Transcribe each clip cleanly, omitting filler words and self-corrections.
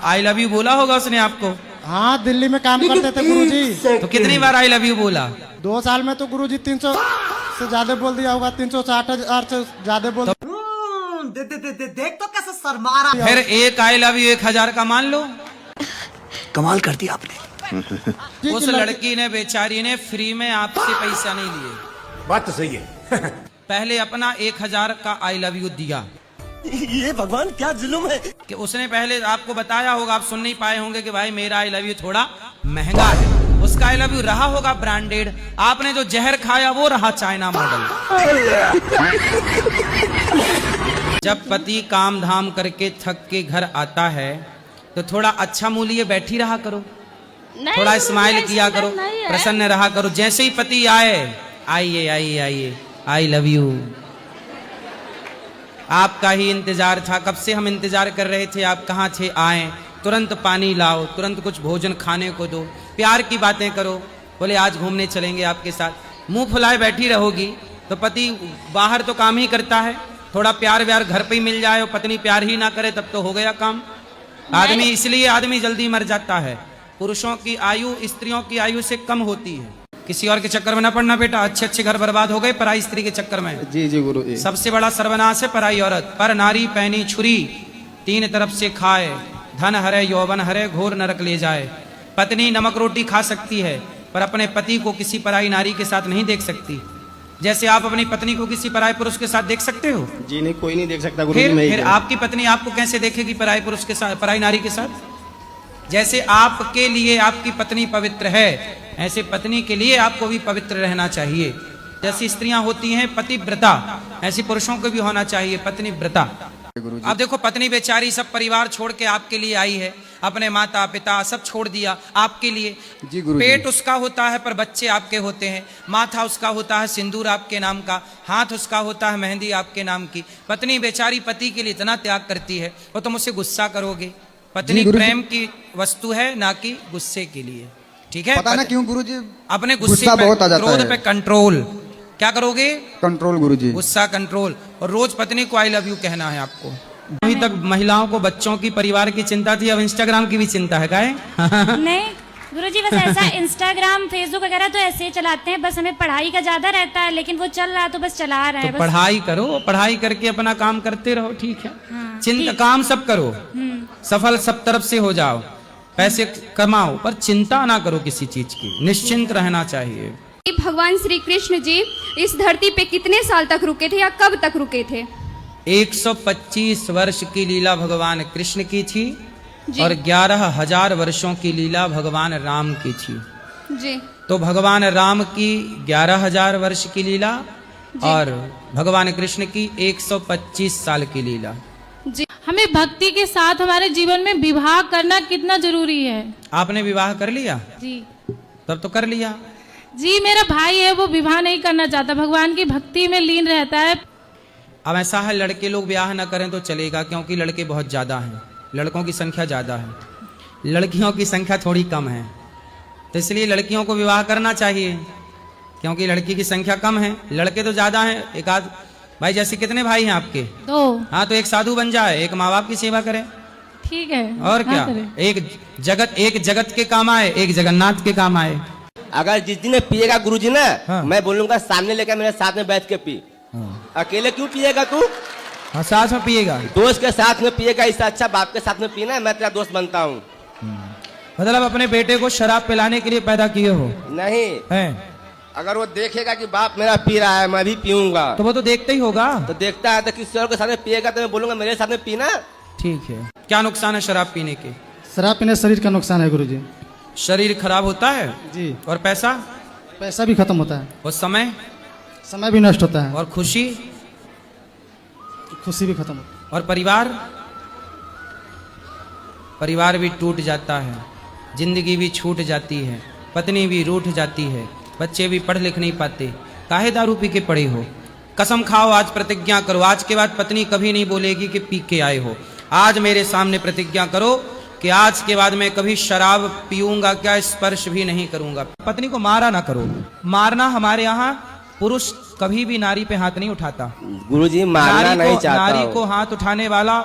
I love you बोला होगा उसने आपको? हाँ, दिल्ली में काम करते थे गुरुजी। तो कितनी बार आई लव यू बोला? 2 साल में तो गुरुजी 300 से ज्यादा बोल दिया होगा, 360,000 से ज्यादा बोल देख तो कैसे शर्मा रहा। फिर एक आई लव यू 1000 का मान लो। कमाल कर दिया आपने। उस लड़की ने बेचारी ने फ्री में आपसे पैसा नहीं लिए। बात तो सही है। पहले अपना 1000 का आई लव यू दिया। ये भगवान क्या जुल्म है कि उसने पहले आपको बताया होगा, आप सुन नहीं पाए होंगे कि भाई मेरा आई लव यू थोड़ा महंगा है। उसका आई लव यू रहा होगा ब्रांडेड, आपने जो जहर खाया वो रहा चाइना मॉडल। जब पति काम धाम करके थक के घर आता है तो थोड़ा अच्छा मुंह लिए बैठी रहा करो, थोड़ा स्माइल किया करो, प्रसन्न रहा करो। जैसे ही पति आए, आइए आइए आइए, आई लव यू। आपका ही इंतजार था, कब से हम इंतजार कर रहे थे, आप कहाँ थे, आए। तुरंत पानी लाओ, तुरंत कुछ भोजन खाने को दो, प्यार की बातें करो। बोले आज घूमने चलेंगे आपके साथ। मुंह फुलाए बैठी रहोगी तो पति बाहर तो काम ही करता है, थोड़ा प्यार व्यार घर पे ही मिल जाए और पत्नी प्यार ही ना करे तब तो हो गया काम। आदमी, इसलिए आदमी जल्दी मर जाता है। पुरुषों की आयु स्त्रियों की आयु से कम होती है। किसी और के चक्कर में ना पड़ना बेटा, अच्छे अच्छे घर बर्बाद हो गए पराई स्त्री के चक्कर में। जी जी गुरु जी। सबसे बड़ा सर्वनाश है पराई औरत। पर नारी पहनी छुरी, 3 तरफ से खाए, धन हरे यौवन हरे, घोर नरक ले जाए। पत्नी नमक रोटी खा सकती है पर अपने पति को किसी पराई नारी के साथ नहीं देख सकती। जैसे आप अपनी पत्नी को किसी पराई पुरुष के साथ देख सकते हो? जी नहीं, कोई नहीं देख सकता गुरु जी। फिर आपकी पत्नी आपको कैसे देखेगी पराई पुरुष के साथ, पराई नारी के साथ? जैसे आपके लिए आपकी पत्नी पवित्र है, ऐसे पत्नी के लिए आपको भी पवित्र रहना चाहिए। जैसी स्त्रियां होती हैं पतिव्रता, ऐसी पुरुषों को भी होना चाहिए पत्नीव्रता। अब देखो पत्नी बेचारी सब परिवार छोड़ के आपके लिए आई है, अपने माता पिता सब छोड़ दिया आपके लिए। जी गुरु पेट जी। उसका होता है पर बच्चे आपके होते हैं, माथा उसका होता है सिंदूर आपके नाम का, हाथ उसका होता है मेहंदी आपके नाम की। पत्नी बेचारी पति के लिए इतना त्याग करती है, वो तुम उससे गुस्सा करोगे? पत्नी प्रेम की वस्तु है, ना कि गुस्से के लिए। ठीक है? पता ना क्यों गुरु जी, अपने गुस्से पे, बहुत आ जाता क्रोध है। पे कंट्रोल। क्या करोगे? कंट्रोल गुरु जी। गुस्सा कंट्रोल। और रोज पत्नी को आई लव यू कहना है आपको। अभी तक महिलाओं को बच्चों की परिवार की चिंता थी, अब इंस्टाग्राम की भी चिंता है। काहे? नहीं गुरुजी, बस ऐसा इंस्टाग्राम फेसबुक वगैरह तो ऐसे ही चलाते हैं, बस हमें पढ़ाई का ज्यादा रहता है, लेकिन वो चल रहा है तो बस चला रहा है। तो बस पढ़ाई करो, पढ़ाई करके अपना काम करते रहो, ठीक है? हाँ, चिंता ठीक। काम सब करो, सफल सब तरफ से हो जाओ, पैसे कमाओ, पर चिंता ना करो किसी चीज की, निश्चिंत रहना चाहिए। भगवान श्री कृष्ण जी इस धरती पे कितने साल तक रुके थे या कब तक रुके थे? 125 वर्ष की लीला भगवान कृष्ण की थी जी। और 11,000 वर्षों की लीला भगवान राम की थी। जी। तो भगवान राम की 11,000 वर्ष की लीला और भगवान कृष्ण की 125 साल की लीला। जी। हमें भक्ति के साथ हमारे जीवन में विवाह करना कितना जरूरी है? आपने विवाह कर लिया? जी। तब तो कर लिया। जी, मेरा भाई है, वो विवाह नहीं करना चाहता, भगवान की भक्ति में लीन रहता है। अब ऐसा है, लड़के लोग ब्याह ना करें तो चलेगा, क्योंकि लड़के बहुत ज्यादा हैं, लड़कों की संख्या ज्यादा है, लड़कियों की संख्या थोड़ी कम है। तो इसलिए लड़कियों को विवाह करना चाहिए, क्योंकि लड़की की संख्या कम है, लड़के तो ज्यादा हैं। एक आध भाई, जैसे कितने भाई हैं आपके? 2। हाँ, तो एक साधु बन जाए, एक माँ बाप की सेवा करे, ठीक है? और क्या? एक जगत के काम आए, एक जगन्नाथ के काम आए। अगर जिस दिन पिएगा गुरुजी ना, हाँ। मैं बोलूंगा सामने लेकर मेरे साथ में बैठ के पी। हाँ। अकेले क्यों पिएगा तू? हाँ, साथ में पिएगा। दोस्त के साथ में पिएगा, इससे अच्छा बाप के साथ में पीना। मैं तेरा दोस्त बनता हूँ। मतलब अपने बेटे को शराब पिलाने के लिए पैदा किए हो? नहीं हैं? अगर वो देखेगा कि बाप मेरा पी रहा है, मैं भी पीऊंगा, तो वो तो देखते ही होगा। तो देखता है तो किसी और के साथ में पिएगा तो मैं बोलूंगा मेरे साथ में पीना। ठीक है। क्या नुकसान है शराब पीने के? शराब पीने शरीर का नुकसान है गुरुजी। शरीर खराब होता है जी। और पैसा पैसा भी खत्म होता है, और समय भी नष्ट होता है, और खुशी खुशी भी खत्म होता है, और परिवार भी टूट जाता है, जिंदगी भी छूट जाती है, पत्नी भी रूठ जाती है, बच्चे भी पढ़ लिख नहीं पाते। काहे दारू पी के पड़े हो? कसम खाओ, आज प्रतिज्ञा करो, आज के बाद पत्नी कभी नहीं बोलेगी कि पी के आए हो। आज मेरे सामने प्रतिज्ञा करो कि आज के बाद मैं कभी शराब पीऊंगा क्या, स्पर्श भी नहीं करूंगा। पत्नी को मारा ना करो। मारना हमारे यहाँ, पुरुष कभी भी नारी पे हाथ नहीं उठाता। गुरुजी मारना नहीं चाहता नारी को हाथ उठाने वाला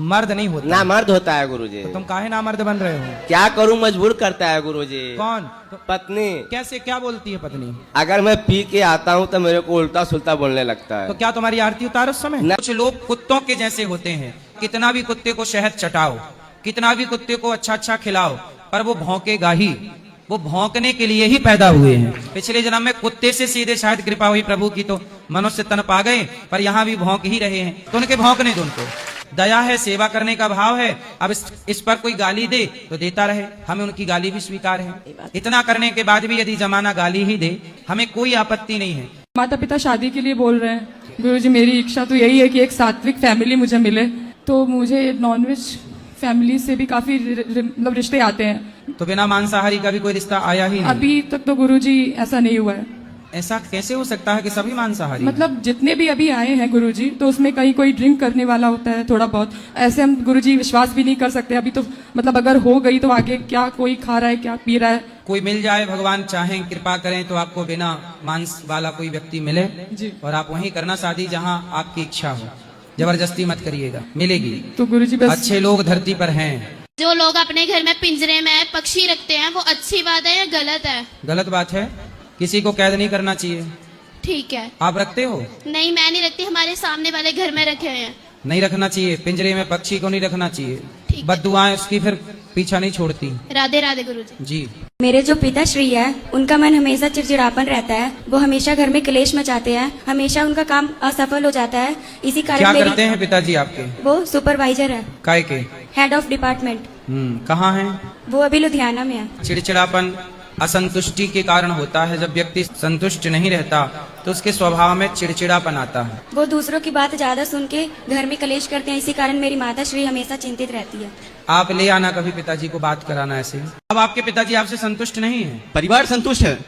मर्द नहीं होता। ना मर्द होता है गुरुजी। तो तुम काहे ना मर्द बन रहे हो? क्या करूं, मजबूर करता है गुरुजी। कौन? पत्नी। कैसे, क्या बोलती है पत्नी? अगर मैं पी के आता हूं तो मेरे को उल्टा सुल्टा बोलने लगता है। तो क्या तुम्हारी आरती उतारो उस समय? कुछ लोग कुत्तों के जैसे होते हैं, कितना भी कुत्ते को शहद चटाओ, कितना भी कुत्ते को अच्छा अच्छा खिलाओ, पर वो भौंकेगा ही। वो भौंकने के लिए ही पैदा हुए हैं। पिछले जन्म में कुत्ते से सीधे शायद कृपा हुई प्रभु की तो मनुष्य तन पा गए, पर यहाँ भी भौंक ही रहे हैं। तो उनके भौंकने दो उनको। दया है, सेवा करने का भाव है। अब इस पर कोई गाली दे तो देता रहे, हमें उनकी गाली भी स्वीकार है। इतना करने के बाद भी यदि जमाना गाली ही दे, हमें कोई आपत्ति नहीं है। माता पिता शादी के लिए बोल रहे हैं। गुरुजी मेरी इच्छा तो यही है कि एक सात्विक फैमिली मुझे मिले, तो मुझे नॉनवेज फैमिली से भी काफी मतलब रिश्ते आते हैं। तो बिना मांसाहारी का भी कोई रिश्ता आया ही नहीं? अभी तक तो गुरुजी ऐसा नहीं हुआ है। ऐसा कैसे हो सकता है कि सभी मांसाहारी? मतलब जितने भी अभी आए हैं गुरुजी, तो उसमें कहीं कोई ड्रिंक करने वाला होता है थोड़ा बहुत। ऐसे हम गुरुजी विश्वास भी नहीं कर सकते अभी तो। मतलब अगर हो गई तो आगे क्या कोई खा रहा है, क्या पी रहा है। कोई मिल जाए, भगवान चाहें कृपा करें तो आपको बिना मांस वाला कोई व्यक्ति मिले जी, और आप वहीं करना शादी जहाँ आपकी इच्छा हो। जबरदस्ती मत करिएगा, मिलेगी। तो गुरुजी बस अच्छे लोग धरती पर हैं। जो लोग अपने घर में पिंजरे में पक्षी रखते हैं, वो अच्छी बात है या गलत है? गलत बात है, किसी को कैद नहीं करना चाहिए। ठीक है। आप रखते हो? नहीं, मैं नहीं रखती, हमारे सामने वाले घर में रखे हैं। नहीं रखना चाहिए, पिंजरे में पक्षी को नहीं रखना चाहिए। बद्दुआएं उसकी फिर पीछा नहीं छोड़ती। राधे राधे गुरुजी। जी। मेरे जो पिताश्री है, उनका मन हमेशा चिड़चिड़ापन रहता है। वो हमेशा घर में क्लेश मचाते हैं, हमेशा उनका काम असफल हो जाता है। इसी कारण क्या करते हैं पिताजी आपके? वो सुपरवाइजर है। काय के? Head of department. कहाँ है? वो अभी लुधियाना में है। चिड़चिड़ापन असंतुष्टि के कारण होता है। जब व्यक्ति संतुष्ट नहीं रहता तो उसके स्वभाव में चिड़चिड़ापन आता है। वो दूसरों की बात ज्यादा सुन के घर में कलेश करते हैं। इसी कारण मेरी माता श्री हमेशा चिंतित रहती है। आप ले आना कभी पिताजी को, बात कराना ऐसे। अब आपके पिताजी आपसे संतुष्ट नहीं है? परिवार संतुष्ट है,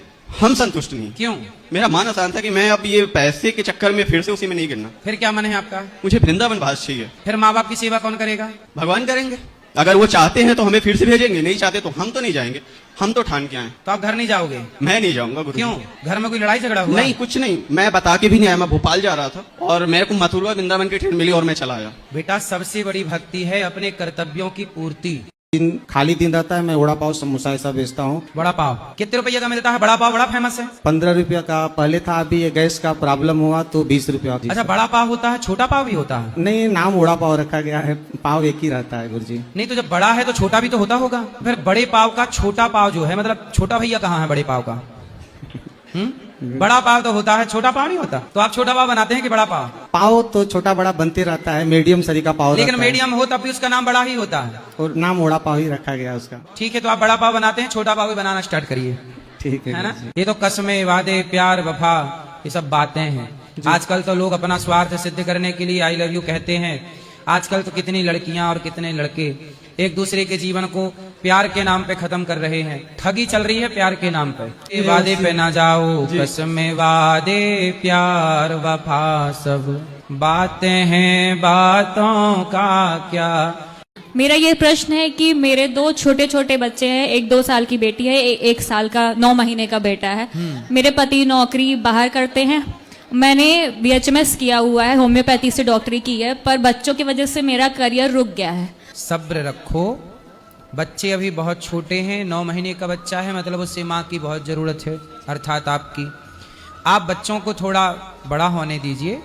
हम संतुष्ट नहीं। क्यों? मेरा मन आसान था कि मैं अब ये पैसे के चक्कर में फिर से उसी में नहीं गिरना। फिर क्या मन है आपका? मुझे वृंदावन वास चाहिए। फिर माँ बाप की सेवा कौन करेगा? भगवान करेंगे। अगर वो चाहते हैं तो हमें फिर से भेजेंगे, नहीं चाहते तो हम तो नहीं जाएंगे। हम तो ठान के आए। तो आप घर नहीं जाओगे? मैं नहीं जाऊंगा गुरु। क्यों? घर में कोई लड़ाई झगड़ा हुआ? नहीं, कुछ नहीं। मैं बता के भी नहीं आया। मैं भोपाल जा रहा था और मेरे को मथुरा वृंदावन की ट्रेन मिली और मैं चला आया। बेटा, सबसे बड़ी भक्ति है अपने कर्तव्यों की पूर्ति। खाली दिन रहता है, मैं वड़ा पाव समोसा ऐसा बेचता हूँ। बड़ा पाव कितने रुपये का मिलता है? बड़ा पाव बड़ा फेमस है। 15 रुपया का पहले था, अभी ये गैस का प्रॉब्लम हुआ तो 20 रुपया। अच्छा, बड़ा पाव होता है, छोटा पाव भी होता है? नहीं, नाम वड़ा पाव रखा गया है, पाव एक ही रहता है गुरुजी। नहीं तो जब बड़ा है तो छोटा भी तो होता होगा। फिर बड़े पाव का छोटा पाव जो है, मतलब छोटा भैया कहाँ है बड़े पाव का? बड़ा पाव तो होता है, छोटा पाव नहीं होता। तो आप छोटा पाव बनाते हैं कि बड़ा पाव? पाव तो छोटा बड़ा बनते रहता है, मीडियम सरी का पाव। लेकिन मीडियम हो तब भी उसका नाम बड़ा ही होता है, और नाम वड़ा पाव ही रखा गया उसका। ठीक है, तो आप बड़ा पाव बनाते हैं, छोटा पाव भी बनाना स्टार्ट करिए। ठीक है ना? ये तो कसमें, वादे, प्यार, वफा, ये सब बातें हैं। आजकल तो लोग अपना स्वार्थ सिद्ध करने के लिए आई लव यू कहते हैं। आजकल तो कितनी लड़कियां और कितने लड़के एक दूसरे के जीवन को प्यार के नाम पे खत्म कर रहे हैं। ठगी चल रही है प्यार के नाम पे। वादे पे ना जाओ, कसमें, वादे, प्यार, वफा, सब बातें हैं, बातों का क्या। मेरा ये प्रश्न है कि मेरे 2 छोटे छोटे बच्चे हैं। एक 2 साल की बेटी है, 1 साल का 9 महीने का बेटा है। मेरे पति नौकरी बाहर करते हैं। मैंने BHMS किया हुआ है, होम्योपैथी से डॉक्टरी की है, पर बच्चों की वजह से मेरा करियर रुक गया है। सब्र रखो, बच्चे अभी बहुत छोटे हैं। 9 महीने का बच्चा है, मतलब उससे माँ की बहुत जरूरत है, अर्थात आपकी। आप बच्चों को थोड़ा बड़ा होने दीजिए।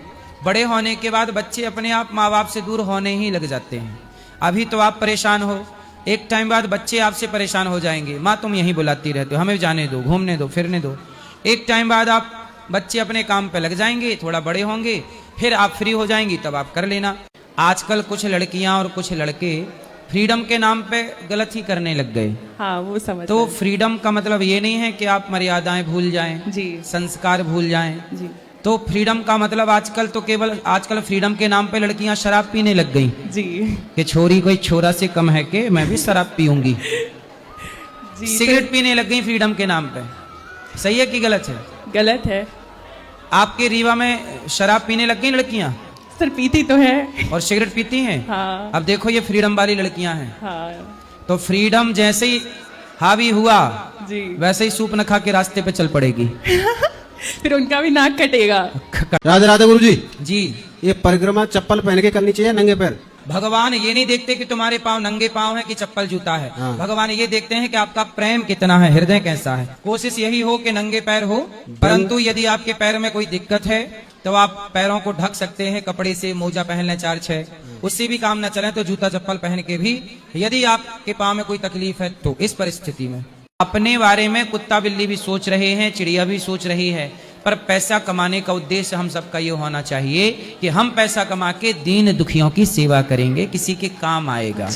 बड़े होने के बाद बच्चे अपने आप माँ बाप से दूर होने ही लग जाते हैं। अभी तो आप परेशान हो, एक टाइम बाद बच्चे आपसे परेशान हो जाएंगे। माँ तुम यहीं बुलाती रहते हो, हमें जाने दो, घूमने दो, फिरने दो। एक टाइम बाद आप बच्चे अपने काम पे लग जाएंगे, थोड़ा बड़े होंगे, फिर आप फ्री हो जाएंगी, तब आप कर लेना। आजकल कुछ लड़कियां और कुछ लड़के फ्रीडम के नाम पे गलत ही करने लग गए। हाँ, वो समझ। तो फ्रीडम का मतलब ये नहीं है कि आप मर्यादाएं भूल जाएं, जी, संस्कार भूल जाएं। जी। तो फ्रीडम का मतलब आजकल तो केवल आजकल फ्रीडम के नाम पे लड़कियां शराब पीने लग गई। जी। कि छोरी कोई छोरा से कम है कि मैं भी शराब पीऊंगी। सिगरेट पीने लग गई फ्रीडम के नाम पे। सही है कि गलत है? गलत है। आपके रीवा में शराब पीने लग गई लड़कियां? सर पीती तो है। और सिगरेट पीती हैं? हाँ। अब देखो ये फ्रीडम वाली लड़कियां हैं। हाँ। तो फ्रीडम जैसे ही हावी हुआ, जी, वैसे ही सूप नखा के रास्ते पे चल पड़ेगी। फिर उनका भी नाक कटेगा। राधे राधे गुरुजी। जी। ये परिक्रमा चप्पल पहन के करनी चाहिए, नंगे पैर? भगवान ये नहीं देखते कि तुम्हारे पाँव नंगे पाँव है कि चप्पल जूता है। भगवान ये देखते हैं कि आपका प्रेम कितना है, हृदय कैसा है। कोशिश यही हो कि नंगे पैर हो, परंतु यदि आपके पैर में कोई दिक्कत है तो आप पैरों को ढक सकते हैं कपड़े से, मोजा पहन लें 4-6, उससे भी काम न चले तो जूता चप्पल पहन के भी, यदि आपके पाँव में कोई तकलीफ है तो। इस परिस्थिति में अपने बारे में कुत्ता बिल्ली भी सोच रहे हैं, चिड़िया भी सोच रही है, पर पैसा कमाने का उद्देश्य हम सबका ये होना चाहिए कि हम पैसा कमा के दीन दुखियों की सेवा करेंगे, किसी के काम आएगा।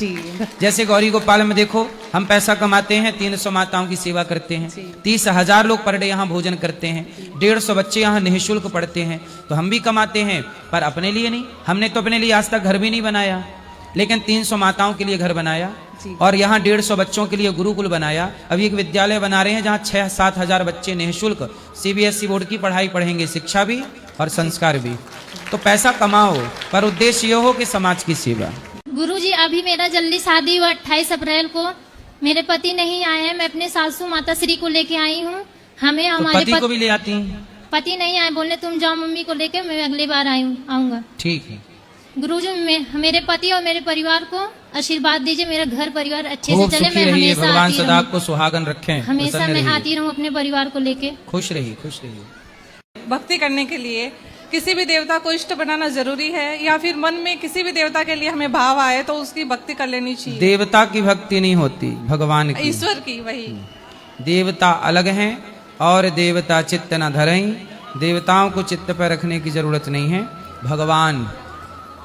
जैसे गौरी गोपाल में देखो, हम पैसा कमाते हैं, 300 माताओं की सेवा करते हैं, 30,000 लोग पर डे यहाँ भोजन करते हैं, 150 बच्चे यहाँ निःशुल्क पढ़ते हैं, तो हम भी कमाते हैं पर अपने लिए नहीं। हमने तो अपने लिए आज तक घर भी नहीं बनाया, लेकिन 300 माताओं के लिए घर बनाया और यहाँ 150 बच्चों के लिए गुरुकुल बनाया। अभी एक विद्यालय बना रहे हैं जहाँ 6-7 हजार बच्चे निःशुल्क CBSE बोर्ड की पढ़ाई पढ़ेंगे, शिक्षा भी और संस्कार भी। तो पैसा कमाओ पर उद्देश्य ये हो कि समाज की सेवा। गुरुजी अभी मेरा जल्दी शादी हुआ 28 अप्रैल को, मेरे पति नहीं आए हैं, मैं अपने सासू माता श्री को लेके आई हूँ। हमें हमारे पति को भी ले आती हैं? पति नहीं आए, बोले तुम जाओ मम्मी को लेके, मैं अगली बार आऊंगा। ठीक है गुरुजी, मेरे पति और मेरे परिवार को आशीर्वाद दीजिए, मेरा घर परिवार अच्छे से चले, मैं हमेशा भगवान सदा आपको सुहागन रखें, हमेशा मैं आती रहूं अपने परिवार को लेके। खुश रहिए, खुश रहिए। भक्ति करने के लिए किसी भी देवता को इष्ट बनाना जरूरी है, या फिर मन में किसी भी देवता के लिए हमें भाव आए तो उसकी भक्ति कर लेनी चाहिए? देवता की भक्ति नहीं होती, भगवान की, ईश्वर की। वही देवता अलग हैं और देवता चित्त न धरई, देवताओं को चित्त पर रखने की जरूरत नहीं है।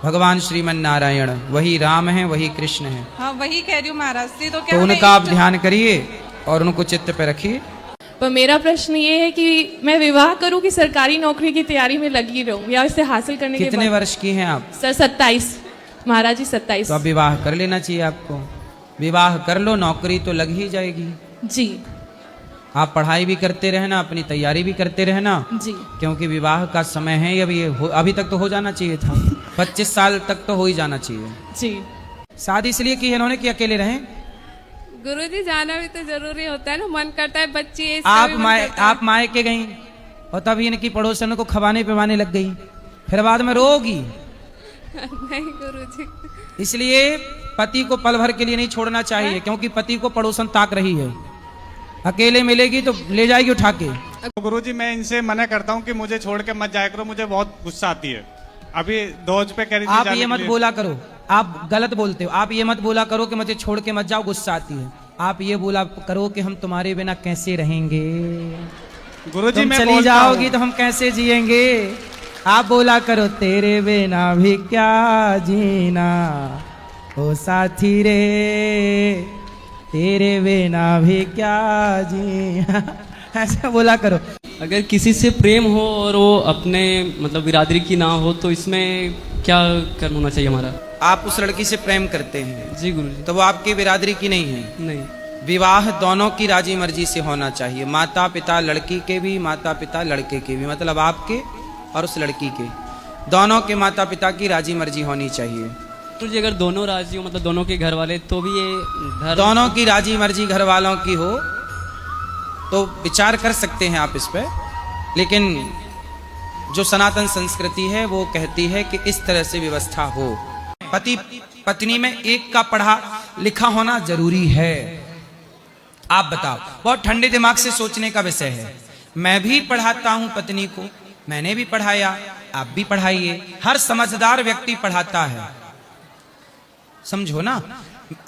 भगवान श्रीमन नारायण वही राम है, वही कृष्ण है। हाँ वही कह रही हूँ महाराज जी। तो क्या उनका आप ध्यान करिए और उनको चित्त पे रखिए। पर मेरा प्रश्न ये है कि मैं विवाह करूं कि सरकारी नौकरी की तैयारी में लगी रहूं, या इसे हासिल करने के कितने वर्ष की हैं आप? सर 27 महाराज जी, 27। तो अब विवाह कर लेना चाहिए आपको। विवाह कर लो, नौकरी तो लग ही जाएगी जी। आप पढ़ाई भी करते रहना, अपनी तैयारी भी करते रहना जी, क्योंकि विवाह का समय है। अभी तक तो हो जाना चाहिए था, 25 साल तक तो हो ही जाना चाहिए जी। शादी इसलिए की है इन्होंने कि अकेले रहें। गुरुजी जाना भी तो जरूरी होता है ना, मन करता है बच्ची। आप मायके गई और तब इनकी पड़ोसन को खवाने पिवाने लग गई, फिर बाद में रोगी। नहीं गुरुजी, इसलिए पति को पल भर के लिए नहीं छोड़ना चाहिए, क्योंकि पति को पड़ोसन ताक रही है, अकेले मिलेगी तो ले जाएगी उठा के। गुरुजी मैं इनसे मना करता हूँ कि मुझे छोड़ के मत जाया करो, मुझे बहुत गुस्सा आती है। अभी दोज पे कह रही थी आप ये मत बोला करो, आप गलत बोलते हो। आप ये मत बोला करो कि मुझे छोड़ के मत जाओ, गुस्सा आती है। आप ये बोला करो कि हम तुम्हारे बिना कैसे रहेंगे, गुरुजी तुम मैं चली जाओगी तो हम कैसे जिएंगे। आप बोला करो तेरे बिना भी क्या जीना, ओ साथी रे तेरे बिना भी क्या जीना, ऐसा बोला करो। अगर किसी से प्रेम हो और वो अपने मतलब बिरादरी की ना हो तो इसमें क्या करना होना चाहिए हमारा? आप उस लड़की से प्रेम करते हैं जी गुरुजी, तो वो आपकी बिरादरी की नहीं है। नहीं, विवाह दोनों की राजी मर्जी से होना चाहिए, माता पिता लड़की के भी, माता पिता लड़के के भी, मतलब आपके और उस लड़की के, दोनों के माता पिता की राजी मर्जी होनी चाहिए। तो जी अगर दोनों राजी हो, मतलब दोनों के घर वाले, तो भी ये दोनों की राजी मर्जी घर वालों की हो तो विचार कर सकते हैं आप इस पे, लेकिन जो सनातन संस्कृति है वो कहती है कि इस तरह से व्यवस्था हो। पति पत्नी में एक का पढ़ा लिखा होना जरूरी है। आप बताओ, बहुत ठंडे दिमाग से सोचने का विषय है। मैं भी पढ़ाता हूं पत्नी को, मैंने भी पढ़ाया, आप भी पढ़ाइए, हर समझदार व्यक्ति पढ़ाता है, समझो ना।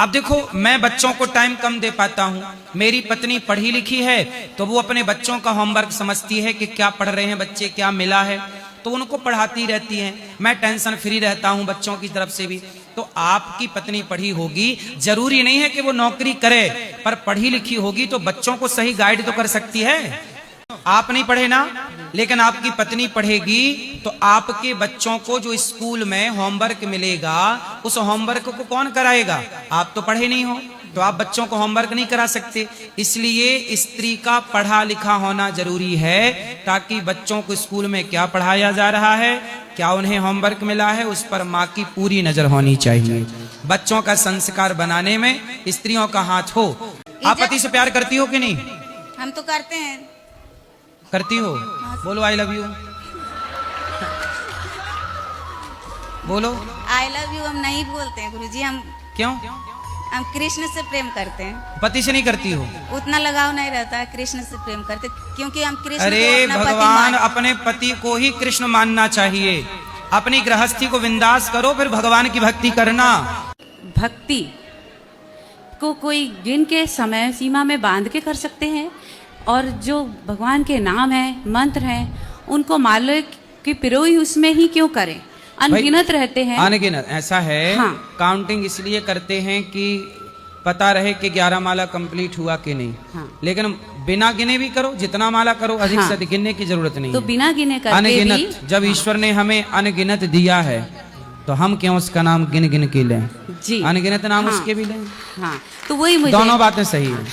अब देखो मैं बच्चों को टाइम कम दे पाता हूं, मेरी पत्नी पढ़ी लिखी है तो वो अपने बच्चों का होमवर्क समझती है कि क्या पढ़ रहे हैं बच्चे, क्या मिला है, तो उनको पढ़ाती रहती हैं। मैं टेंशन फ्री रहता हूं बच्चों की तरफ से भी। तो आपकी पत्नी पढ़ी होगी, जरूरी नहीं है कि वो नौकरी करे, पर पढ़ी लिखी होगी तो बच्चों को सही गाइड तो कर सकती है। आप नहीं पढ़े ना, लेकिन आपकी पत्नी पढ़ेगी तो आपके बच्चों को जो स्कूल में होमवर्क मिलेगा उस होमवर्क को कौन कराएगा? आप तो पढ़े नहीं हो तो आप बच्चों को होमवर्क नहीं करा सकते। इसलिए स्त्री का पढ़ा लिखा होना जरूरी है, ताकि बच्चों को स्कूल में क्या पढ़ाया जा रहा है, क्या उन्हें होमवर्क मिला है, उस पर माँ की पूरी नजर होनी चाहिए। बच्चों का संस्कार बनाने में स्त्रियों का हाथ हो। आप पति से प्यार करती हो कि नहीं? हम तो करते हैं। करती हो? बोलो आई लव यू। बोलो। आई लव यू हम नहीं बोलते हैं गुरुजी, हम क्यों? कृष्ण से प्रेम करते हैं, पति से नहीं करती हो? उतना लगाव नहीं रहता है, कृष्ण से प्रेम करते क्योंकि हम कृष्ण अरे को अपना पति भगवान, मान- अपने पति को ही कृष्ण मानना चाहिए। अपनी गृहस्थी को विंदास करो, फिर भगवान की भक्ति करना। भक्ति को कोई गिन के समय सीमा में बांध के कर सकते हैं, और जो भगवान के नाम है, मंत्र हैं, उनको मान लो कि पिरोई उसमें ही क्यों करें, अनगिनत रहते हैं। अनगिनत ऐसा है। हाँ। काउंटिंग इसलिए करते हैं कि पता रहे कि 11 माला कंप्लीट हुआ कि नहीं। हाँ। लेकिन बिना गिने भी करो, जितना माला करो, अधिक हाँ। से अधिक गिनने की जरूरत नहीं तो है। बिना गिने करके अनगिनत भी जब ईश्वर ने हमें अनगिनत दिया है, तो हम क्यों उसका नाम गिन गिन के लें? जी अनगिनत नाम हाँ। उसके भी लें। हाँ, तो वही मुझे दोनों बातें सही है।